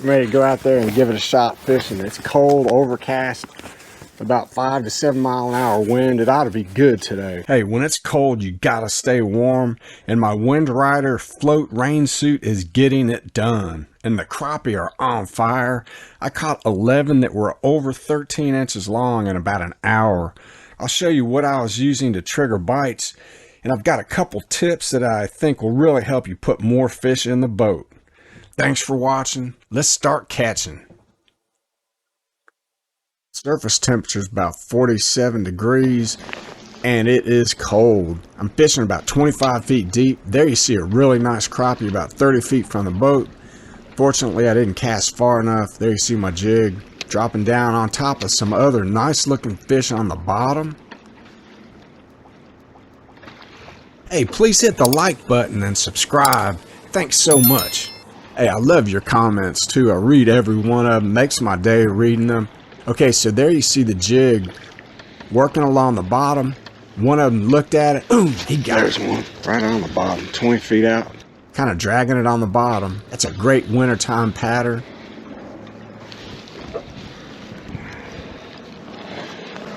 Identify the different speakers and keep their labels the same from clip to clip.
Speaker 1: Ready to go out there and give it a shot fishing. It's cold, overcast, about 5 to 7 mile an hour wind. It ought to be good today. Hey, when it's cold, you gotta stay warm, and my Wind Rider float rain suit is getting it done. And the crappie are on fire. I caught 11 that were over 13 inches long in about an hour. I'll show you what I was using to trigger bites, and I've got a couple tips that I think will really help you put more fish in the boat. Thanks for watching. Let's start catching. Surface temperature is about 47 degrees and it is cold. I'm fishing about 25 feet deep. There you see a really nice crappie about 30 feet from the boat. Fortunately, I didn't cast far enough. There you see my jig dropping down on top of some other nice looking fish on the bottom. Hey, please hit the like button and subscribe. Thanks so much. Hey, I love your comments too. I read every one of them. Makes my day reading them. Okay, so there you see the jig working along the bottom. One of them looked at it. Ooh, he got There's one right on the bottom, 20 feet out. Kind of dragging it on the bottom. That's a great wintertime pattern.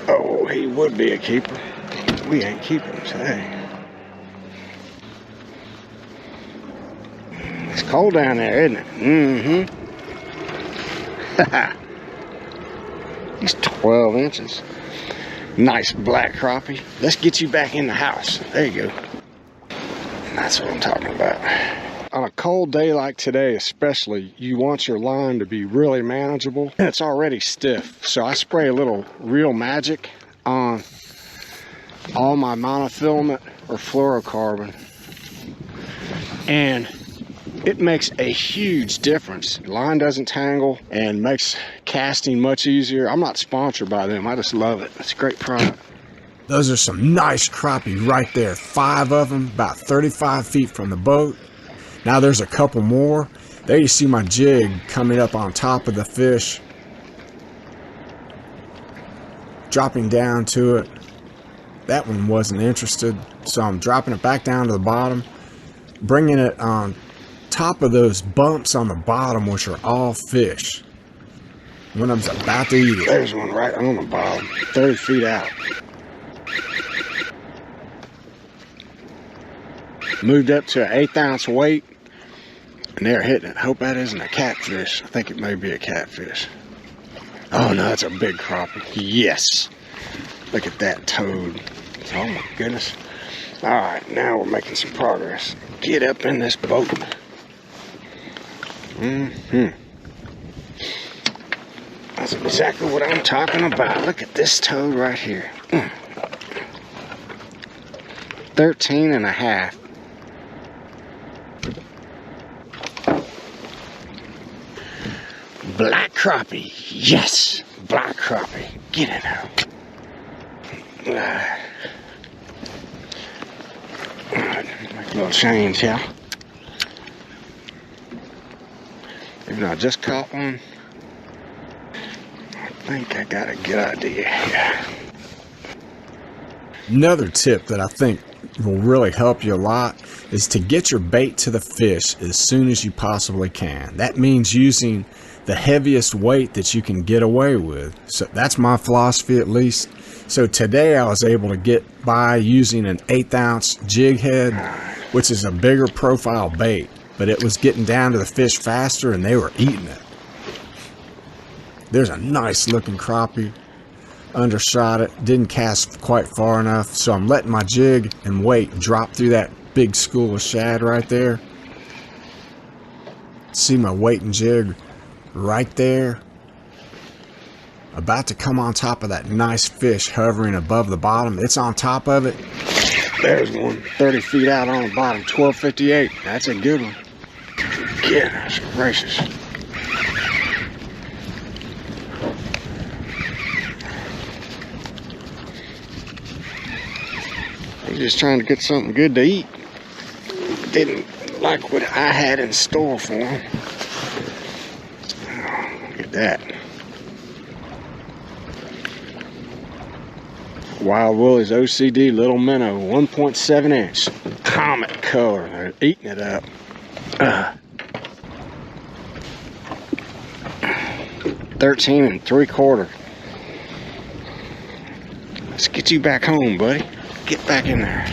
Speaker 1: Oh, he would be a keeper. We ain't keeping him today. It's cold down there, isn't it? Mm-hmm. He's 12 inches. Nice black crappie. Let's get you back in the house. There you go. That's what I'm talking about. On a cold day like today especially, you want your line to be really manageable. And it's already stiff. So I spray a little Real Magic on all my monofilament or fluorocarbon. And it makes a huge difference. The line doesn't tangle and makes casting much easier. I'm not sponsored by them. I just love it. It's a great product. Those are some nice crappie right there. 5 of them, about 35 feet from the boat. Now there's a couple more. There you see my jig coming up on top of the fish. Dropping down to it. That one wasn't interested, so I'm dropping it back down to the bottom. Bringing it on top of those bumps on the bottom, which are all fish. One of them's about to eat it. There's one right on the bottom, 30 feet out. Moved up to an 1/8 ounce weight, and they're hitting it. Hope that isn't a catfish. I think it may be a catfish. Oh no, that's a big crappie. Yes. Look at that toad. Oh my goodness. All right, now we're making some progress. Get up in this boat. That's exactly what I'm talking about. Look at this toad right here. 13 and a half. Black crappie. Yes, black crappie. Get it out. Alright, make a little change here. Even though I just caught one, I think I got a good idea. Yeah. Another tip that I think will really help you a lot is to get your bait to the fish as soon as you possibly can. That means using the heaviest weight that you can get away with. So that's my philosophy, at least. So today I was able to get by using an 1/8 ounce jig head, which is a bigger profile bait, but it was getting down to the fish faster and they were eating it. There's a nice looking crappie. Undershot it, didn't cast quite far enough, so I'm letting my jig and weight drop through that big school of shad right there. See my weight and jig right there, about to come on top of that nice fish hovering above the bottom. It's on top of it. There's one 30 feet out on the bottom, 1258. That's a good one. Goodness gracious. He's just trying to get something good to eat. Didn't like what I had in store for him. Oh, look at that. Wild Willie's OCD Little Minnow, 1.7 inch, comet color. They're eating it up. 13 3/4. Let's get you back home, buddy. Get back in there.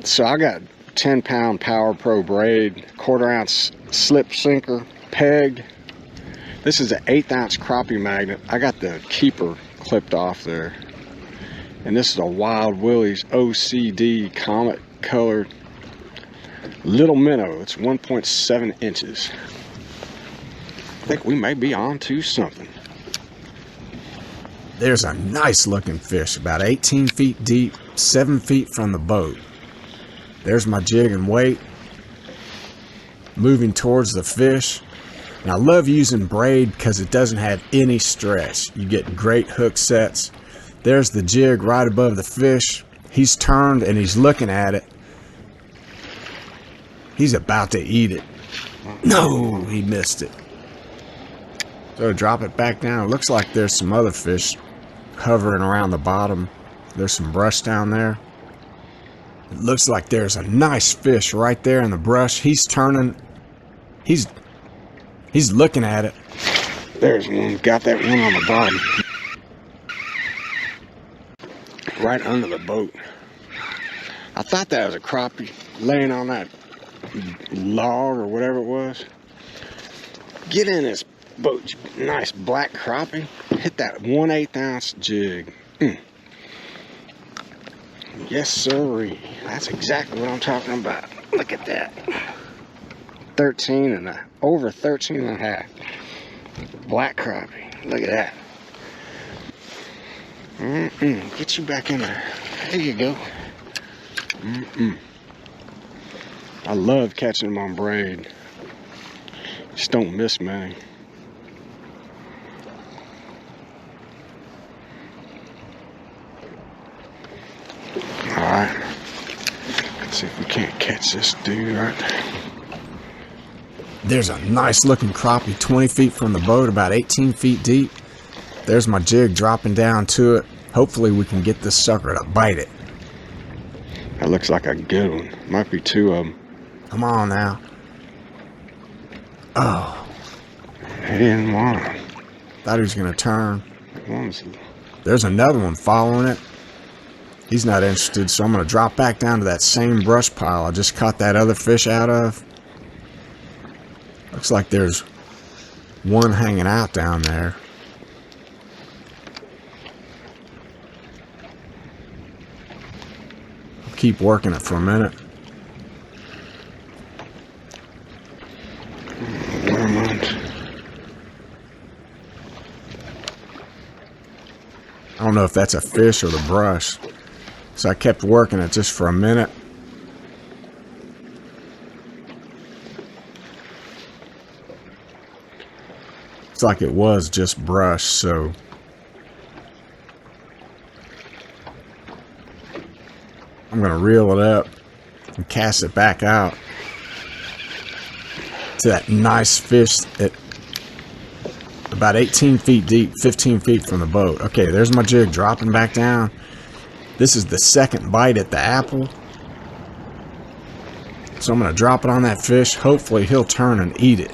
Speaker 1: So I got 10-pound Power Pro braid, 1/4 ounce slip sinker, pegged. This is an 1/8 ounce crappie magnet. I got the keeper clipped off there. And this is a Wild Willie's OCD comet colored Little Minnow. It's 1.7 inches. I think we may be on to something. There's a nice looking fish, about 18 feet deep, 7 feet from the boat. There's my jig and weight, moving towards the fish. And I love using braid because it doesn't have any stretch. You get great hook sets. There's the jig right above the fish. He's turned and he's looking at it. He's about to eat it. No, he missed it. So drop it back down. It looks like there's some other fish hovering around the bottom. There's some brush down there. It looks like there's a nice fish right there in the brush. He's turning. He's looking at it. There's one. Got that one on the bottom. Right under the boat. I thought that was a crappie laying on that log or whatever it was. Get in this boat. Nice black crappie. Hit that 1/8 ounce jig. Yes, sirree. That's exactly what I'm talking about. Look at that. 13 and over 13 and a half. Black crappie. Look at that. Get you back in there. There you go. I love catching them on braid. Just don't miss many. Alright. Let's see if we can't catch this dude right there. There's a nice looking crappie 20 feet from the boat, about 18 feet deep. There's my jig dropping down to it. Hopefully we can get this sucker to bite it. That looks like a good one. Might be two of them. Come on now. Oh. He didn't want him. Thought he was going to turn. There's another one following it. He's not interested, so I'm going to drop back down to that same brush pile I just caught that other fish out of. Looks like there's one hanging out down there. I'll keep working it for a minute. I don't know if that's a fish or the brush. So I kept working it just for a minute. It's like it was just brush, so I'm going to reel it up and cast it back out to that nice fish at about 18 feet deep, 15 feet from the boat. Okay, there's my jig dropping back down. This is the second bite at the apple. So I'm going to drop it on that fish. Hopefully he'll turn and eat it.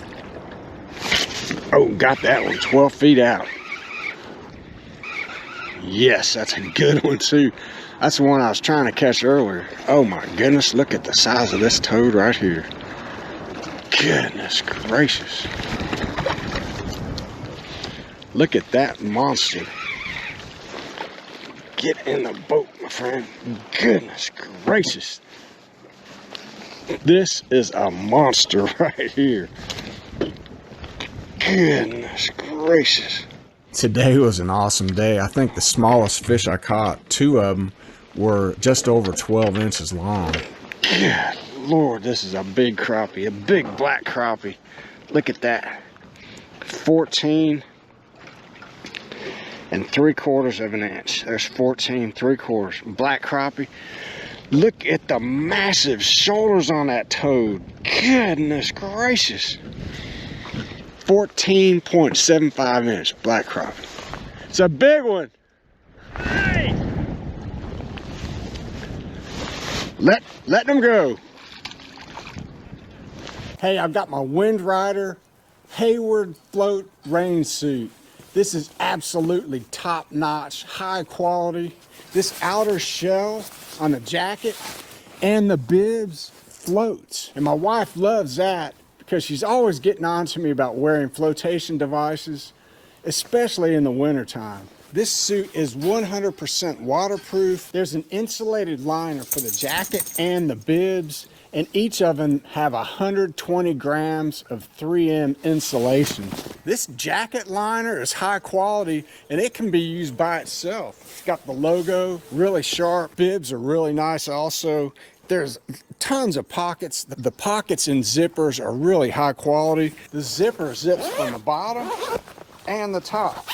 Speaker 1: Oh, got that one 12 feet out. Yes, that's a good one too. That's the one I was trying to catch earlier. Oh my goodness, look at the size of this toad right here. Goodness gracious. Look at that monster. Get in the boat, my friend. Goodness gracious. This is a monster right here. Goodness gracious. Today was an awesome day. I think the smallest fish I caught, 2 of them, were just over 12 inches long. Good Lord, this is a big crappie, a big black crappie. Look at that. 14 3/4 of an inch. There's 14 3/4. Black crappie. Look at the massive shoulders on that toad. Goodness gracious. 14.75 inch black crappie. It's a big one. Hey! Let them go. Hey, I've got my Wind Rider Hayward float rain suit. This is absolutely top-notch, high quality. This outer shell on the jacket and the bibs floats. And my wife loves that because she's always getting on to me about wearing flotation devices, especially in the wintertime. This suit is 100% waterproof. There's an insulated liner for the jacket and the bibs, and each of them have 120 grams of 3M insulation. This jacket liner is high quality and it can be used by itself. It's got the logo, really sharp. Bibs are really nice also. There's tons of pockets. The pockets and zippers are really high quality. The zipper zips from the bottom and the top.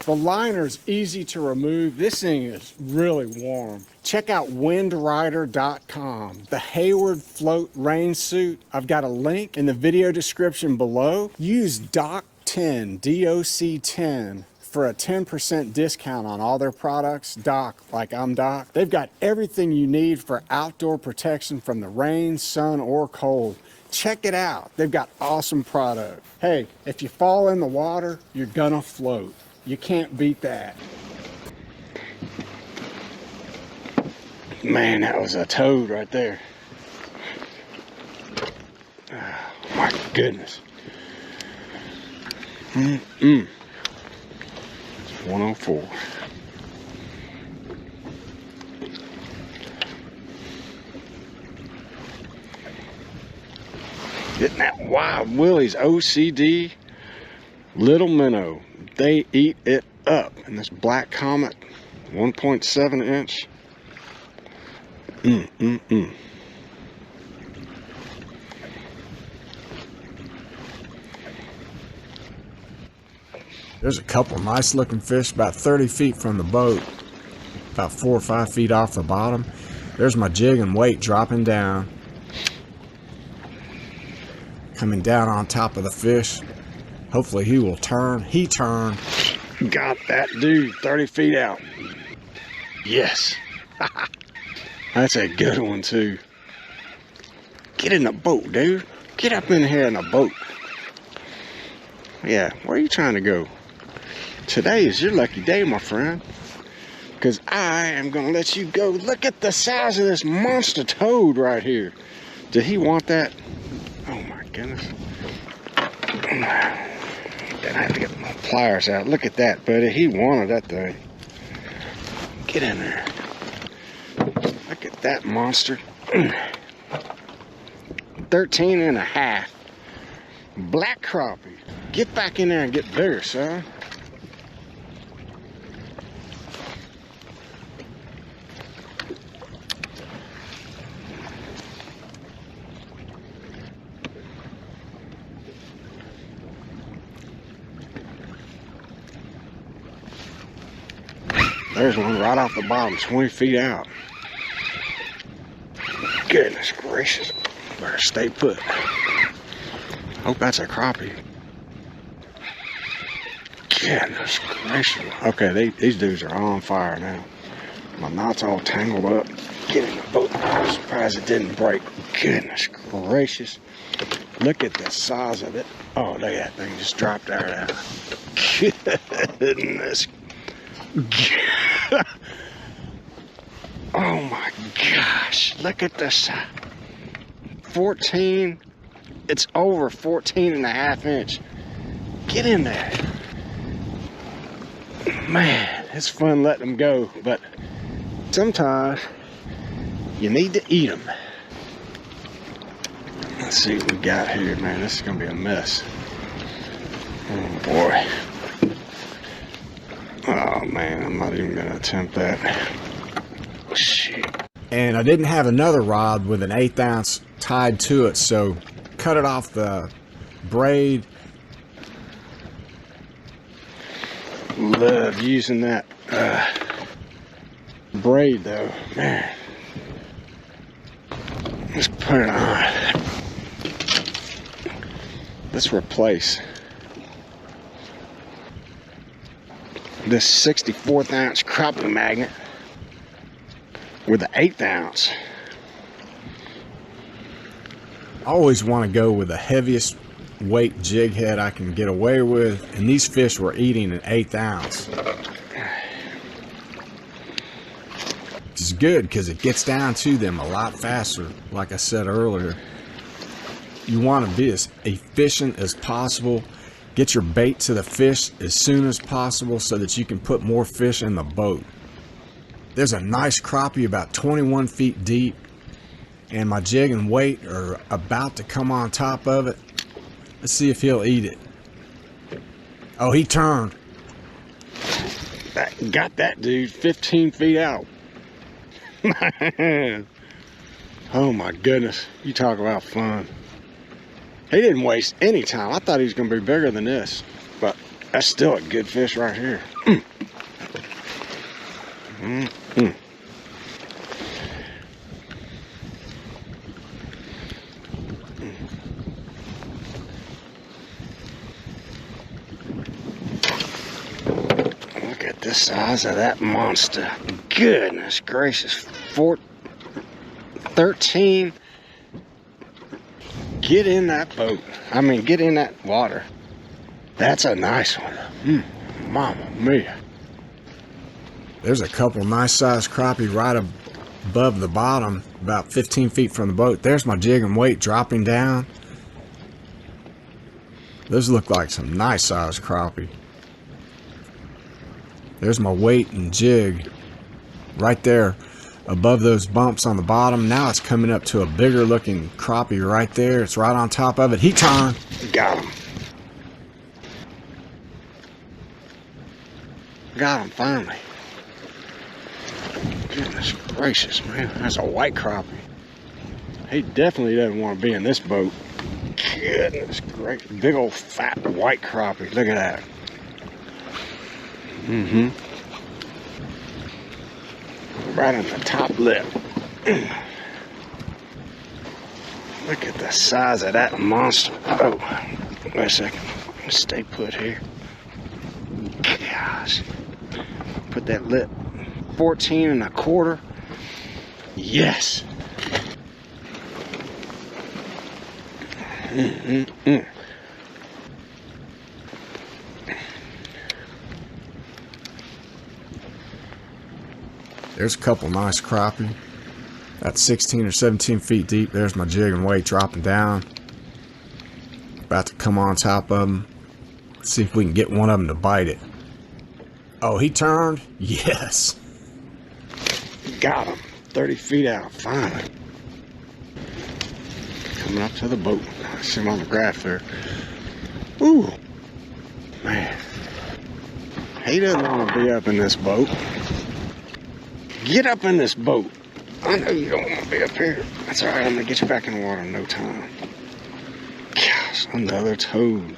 Speaker 1: The liner's easy to remove. This thing is really warm. Check out windrider.com. The Hayward Float Rain Suit. I've got a link in the video description below. Use DOC10, DOC10 for a 10% discount on all their products. Doc, like I'm Doc. They've got everything you need for outdoor protection from the rain, sun, or cold. Check it out. They've got awesome product. Hey, if you fall in the water, you're gonna float. You can't beat that. Man, that was a toad right there. Oh, my goodness. It's 104. Getting that Wild Willie's OCD little minnow. They eat it up. And this Black Comet 1.7 inch. There's a couple nice looking fish about 30 feet from the boat, about 4 or 5 feet off the bottom. There's my jig and weight dropping down, coming down on top of the fish. Hopefully he will turn. He turned. Got that dude 30 feet out. Yes. That's a good one too. Get in the boat, dude. Get up in here in the boat. Yeah, where are you trying to go? Today is your lucky day, my friend. Because I am going to let you go. Look at the size of this monster toad right here. Did he want that? Oh my goodness. Then I have to get my pliers out. Look at that, buddy. He wanted that thing. Get in there. Look at that monster. 13 and a half. Black crappie. Get back in there and get bigger, son. There's one right off the bottom, 20 feet out. Goodness gracious. Better stay put. Hope that's a crappie. Goodness gracious. Okay, these dudes are on fire now. My knot's all tangled up. Get in the boat. I'm surprised it didn't break. Goodness gracious. Look at the size of it. Oh, look at that thing just dropped there. Goodness. Oh my gosh. Look at this. 14. It's over 14 and a half inch. Get in there. Man, it's fun letting them go, but sometimes you need to eat them. Let's see what we got here, man. This is gonna be a mess. Oh boy. Oh man, I'm not even gonna attempt that. Shit. And I didn't have another rod with an 1/8 ounce tied to it, so cut it off the braid. Love using that braid though, man. Let's put it on. Let's replace this 64th ounce crappie magnet with the 1/8 ounce. I always want to go with the heaviest weight jig head I can get away with, and these fish were eating an 1/8 ounce. Which is good because it gets down to them a lot faster. Like I said earlier, you want to be as efficient as possible. Get your bait to the fish as soon as possible so that you can put more fish in the boat. There's a nice crappie about 21 feet deep, and my jig and weight are about to come on top of it. Let's see if he'll eat it. Oh, he turned. Got that dude 15 feet out. Oh my goodness. You talk about fun. He didn't waste any time. I thought he was going to be bigger than this, but that's still a good fish right here. Look at the size of that monster. Goodness gracious. 13. Get in that boat. I mean, get in that water. That's a nice one. Mama mia. There's a couple nice sized crappie right above the bottom, about 15 feet from the boat. There's my jig and weight dropping down. Those look like some nice sized crappie. There's my weight and jig right there above those bumps on the bottom. Now it's coming up to a bigger looking crappie right there. It's right on top of it. He turned. Got him. Got him finally. Goodness gracious, man. That's a white crappie. He definitely doesn't want to be in this boat. Goodness gracious. Big old fat white crappie. Look at that. Right on the top lip. Look at the size of that monster. Oh, wait a second. Stay put here. Gosh. Put that lip. 14 1/4. Yes. There's a couple nice crappie. That's 16 or 17 feet deep. There's my jig and weight dropping down. About to come on top of them. Let's see if we can get one of them to bite it. Oh, he turned? Yes. Got him. 30 feet out, finally. Coming up to the boat. I see him on the graph there. Ooh. Man. He doesn't want to be up in this boat. Get up in this boat. I know you don't want to be up here. That's alright, I'm going to get you back in the water in no time. Gosh, another toad.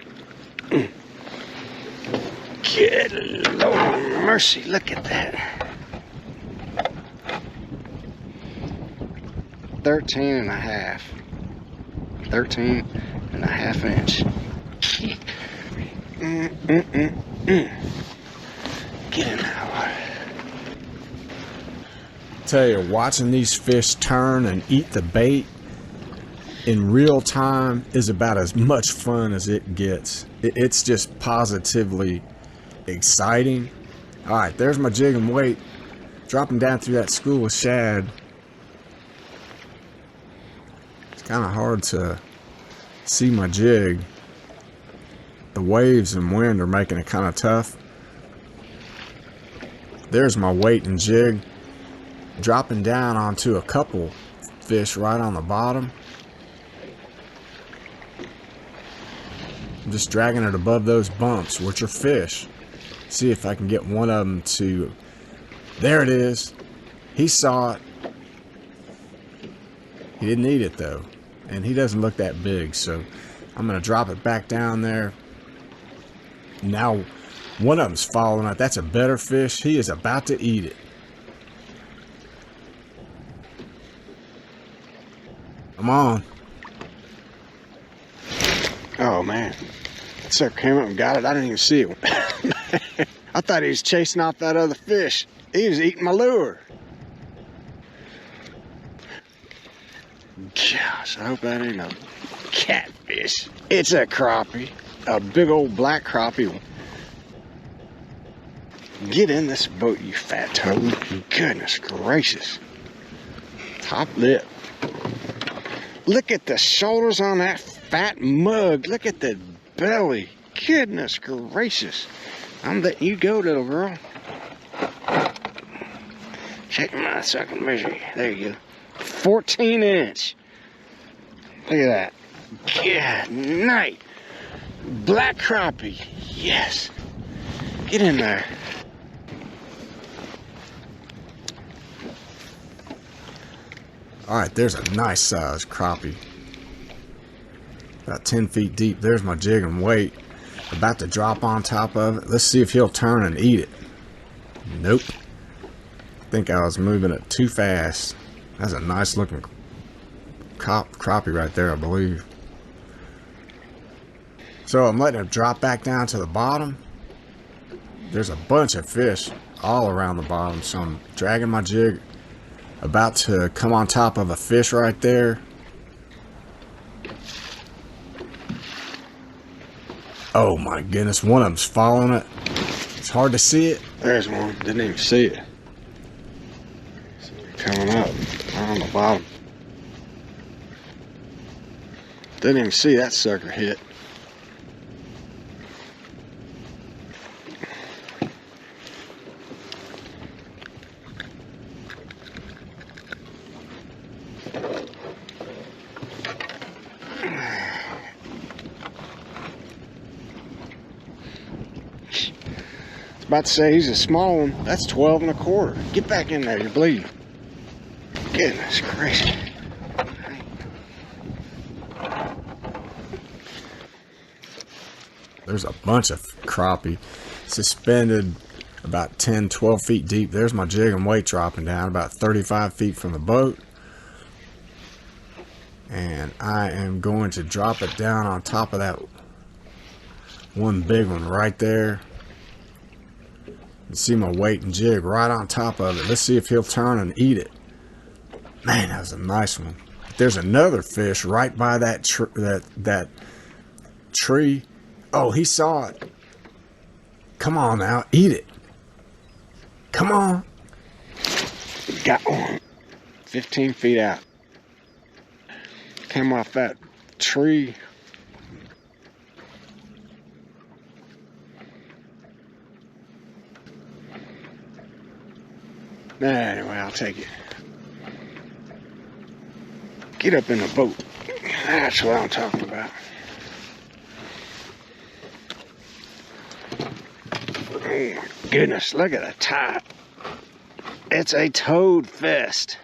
Speaker 1: Good Lord mercy, look at that. 13 1/2. 13 1/2 inch. Get in that water. Tell you, watching these fish turn and eat the bait in real time is about as much fun as it gets. It's just positively exciting. All right, there's my jig and weight dropping down through that school of shad. It's kind of hard to see my jig. The waves and wind are making it kind of tough. There's my weight and jig dropping down onto a couple fish right on the bottom. I'm just dragging it above those bumps, which are fish. See if I can get one of them to... There it is. He saw it. He didn't eat it though, and he doesn't look that big, so I'm gonna drop it back down there. Now one of them's following it. That's a better fish. He is about to eat it. Come on.
Speaker 2: Oh man, that sucker came up and got it. I didn't even see it. I thought he was chasing off that other fish. He was eating my lure. Gosh, I hope that ain't a catfish. It's a crappie, a big old black crappie. Get in this boat, you fat toad. Goodness gracious. Top lip. Look at the shoulders on that fat mug. Look at the belly. Goodness gracious. I'm letting you go, little girl. Check my sucking measure. There you go. 14-inch. Look at that. Good night. Black crappie. Yes. Get in there.
Speaker 1: All right, there's a nice size crappie. About 10 feet deep. There's my jig and weight. About to drop on top of it. Let's see if he'll turn and eat it. Nope. I think I was moving it too fast. That's a nice looking crappie right there, I believe. So I'm letting it drop back down to the bottom. There's a bunch of fish all around the bottom, so I'm dragging my jig, about to come on top of a fish right there. Oh my goodness, one of them's following it. It's hard to see it.
Speaker 2: There's one. Didn't even see it. Coming up right on the bottom. Didn't even see that sucker hit. About to say he's a small one. That's 12 1/4. Get back in there, you're bleeding. Goodness gracious.
Speaker 1: There's a bunch of crappie suspended about 10, 12 feet deep. There's my jig and weight dropping down about 35 feet from the boat. And I am going to drop it down on top of that one big one right there. You see my weight and jig right on top of it. Let's see if he'll turn and eat it. Man, that was a nice one. There's another fish right by that tree. Oh, he saw it. Come on now, eat it. Come on.
Speaker 2: Got one. 15 feet out. Came off that tree. Anyway, I'll take it. Get up in the boat. That's what I'm talking about. Oh my goodness, look at the top. It's a toad fest.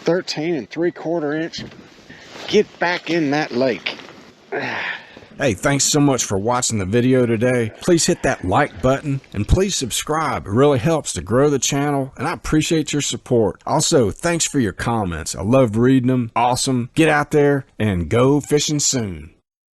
Speaker 2: 13 3/4 inch. Get back in that lake.
Speaker 1: Hey, thanks so much for watching the video today. Please hit that like button and please subscribe. It really helps to grow the channel and I appreciate your support. Also, thanks for your comments. I love reading them. Awesome. Get out there and go fishing soon.